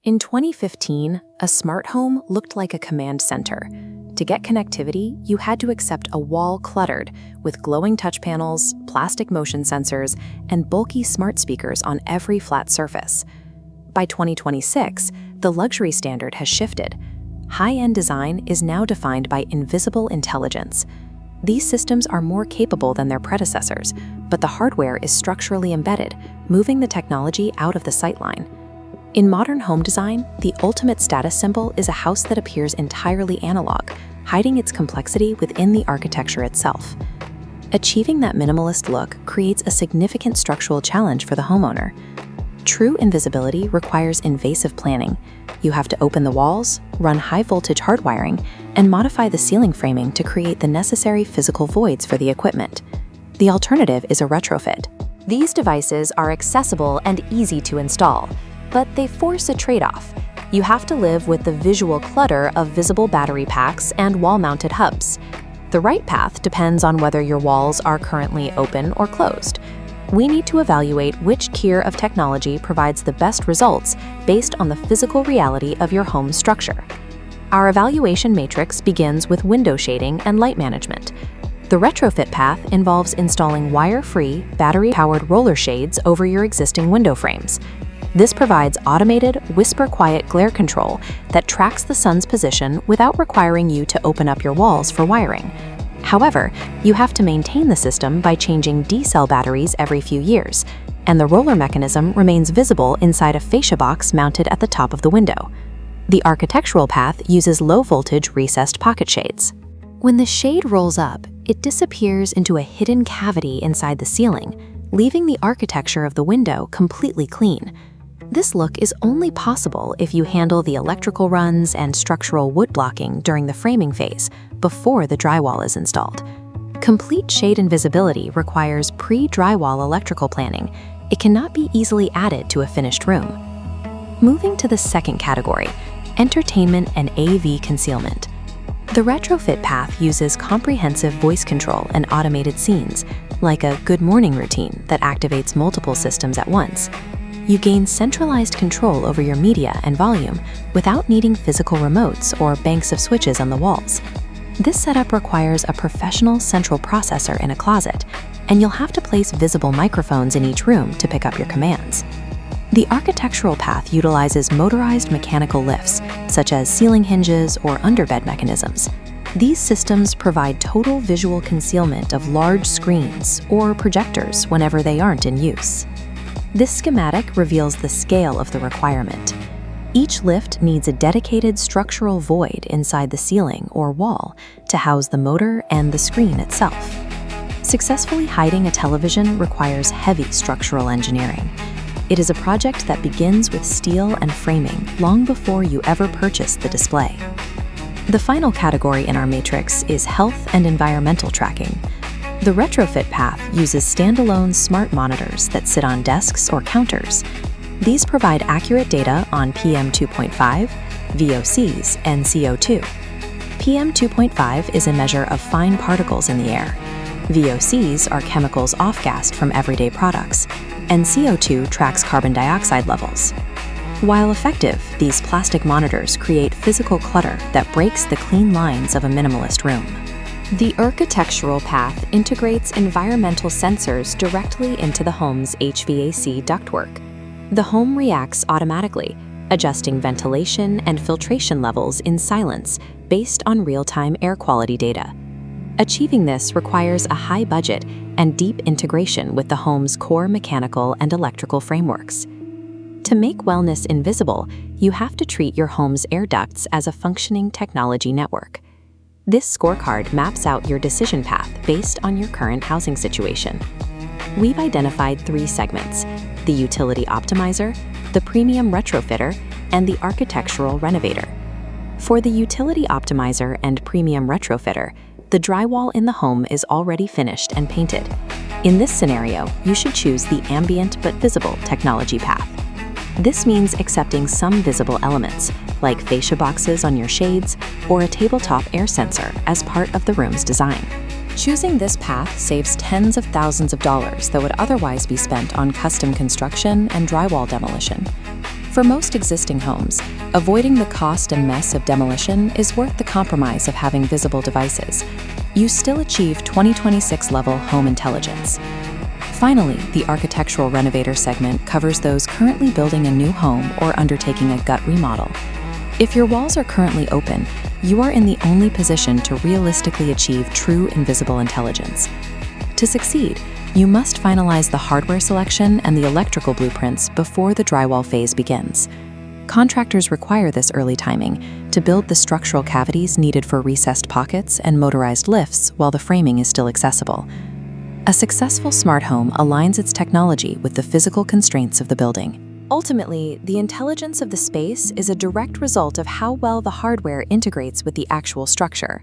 In 2015, a smart home looked like a command center. To get connectivity, you had to accept a wall cluttered with glowing touch panels, plastic motion sensors, and bulky smart speakers on every flat surface. By 2026, the luxury standard has shifted. High-end design is now defined by invisible intelligence. These systems are more capable than their predecessors, but the hardware is structurally embedded, moving the technology out of the sightline. In modern home design, the ultimate status symbol is a house that appears entirely analog, hiding its complexity within the architecture itself. Achieving that minimalist look creates a significant structural challenge for the homeowner. True invisibility requires invasive planning. You have to open the walls, run high-voltage hardwiring, and modify the ceiling framing to create the necessary physical voids for the equipment. The alternative is a retrofit. These devices are accessible and easy to install, but they force a trade-off. You have to live with the visual clutter of visible battery packs and wall-mounted hubs. The right path depends on whether your walls are currently open or closed. We need to evaluate which tier of technology provides the best results based on the physical reality of your home's structure. Our evaluation matrix begins with window shading and light management. The retrofit path involves installing wire-free, battery-powered roller shades over your existing window frames. This provides automated, whisper-quiet glare control that tracks the sun's position without requiring you to open up your walls for wiring. However, you have to maintain the system by changing D-cell batteries every few years, and the roller mechanism remains visible inside a fascia box mounted at the top of the window. The architectural path uses low-voltage recessed pocket shades. When the shade rolls up, it disappears into a hidden cavity inside the ceiling, leaving the architecture of the window completely clean. This look is only possible if you handle the electrical runs and structural wood blocking during the framing phase, before the drywall is installed. Complete shade invisibility requires pre-drywall electrical planning. It cannot be easily added to a finished room. Moving to the second category, entertainment and AV concealment. The retrofit path uses comprehensive voice control and automated scenes, like a good morning routine that activates multiple systems at once. You gain centralized control over your media and volume without needing physical remotes or banks of switches on the walls. This setup requires a professional central processor in a closet, and you'll have to place visible microphones in each room to pick up your commands. The architectural path utilizes motorized mechanical lifts, such as ceiling hinges or underbed mechanisms. These systems provide total visual concealment of large screens or projectors whenever they aren't in use. This schematic reveals the scale of the requirement. Each lift needs a dedicated structural void inside the ceiling or wall to house the motor and the screen itself. Successfully hiding a television requires heavy structural engineering. It is a project that begins with steel and framing long before you ever purchase the display. The final category in our matrix is health and environmental tracking. The retrofit path uses standalone smart monitors that sit on desks or counters. These provide accurate data on PM 2.5, VOCs, and CO2. PM 2.5 is a measure of fine particles in the air. VOCs are chemicals off-gassed from everyday products, and CO2 tracks carbon dioxide levels. While effective, these plastic monitors create physical clutter that breaks the clean lines of a minimalist room. The architectural path integrates environmental sensors directly into the home's HVAC ductwork. The home reacts automatically, adjusting ventilation and filtration levels in silence based on real-time air quality data. Achieving this requires a high budget and deep integration with the home's core mechanical and electrical frameworks. To make wellness invisible, you have to treat your home's air ducts as a functioning technology network. This scorecard maps out your decision path based on your current housing situation. We've identified 3 segments: the utility optimizer, the premium retrofitter, and the architectural renovator. For the utility optimizer and premium retrofitter, the drywall in the home is already finished and painted. In this scenario, you should choose the ambient but visible technology path. This means accepting some visible elements, like fascia boxes on your shades or a tabletop air sensor as part of the room's design. Choosing this path saves tens of thousands of dollars that would otherwise be spent on custom construction and drywall demolition. For most existing homes, avoiding the cost and mess of demolition is worth the compromise of having visible devices. You still achieve 2026-level home intelligence. Finally, the architectural renovator segment covers those currently building a new home or undertaking a gut remodel. If your walls are currently open, you are in the only position to realistically achieve true invisible intelligence. To succeed, you must finalize the hardware selection and the electrical blueprints before the drywall phase begins. Contractors require this early timing to build the structural cavities needed for recessed pockets and motorized lifts while the framing is still accessible. A successful smart home aligns its technology with the physical constraints of the building. Ultimately, the intelligence of the space is a direct result of how well the hardware integrates with the actual structure.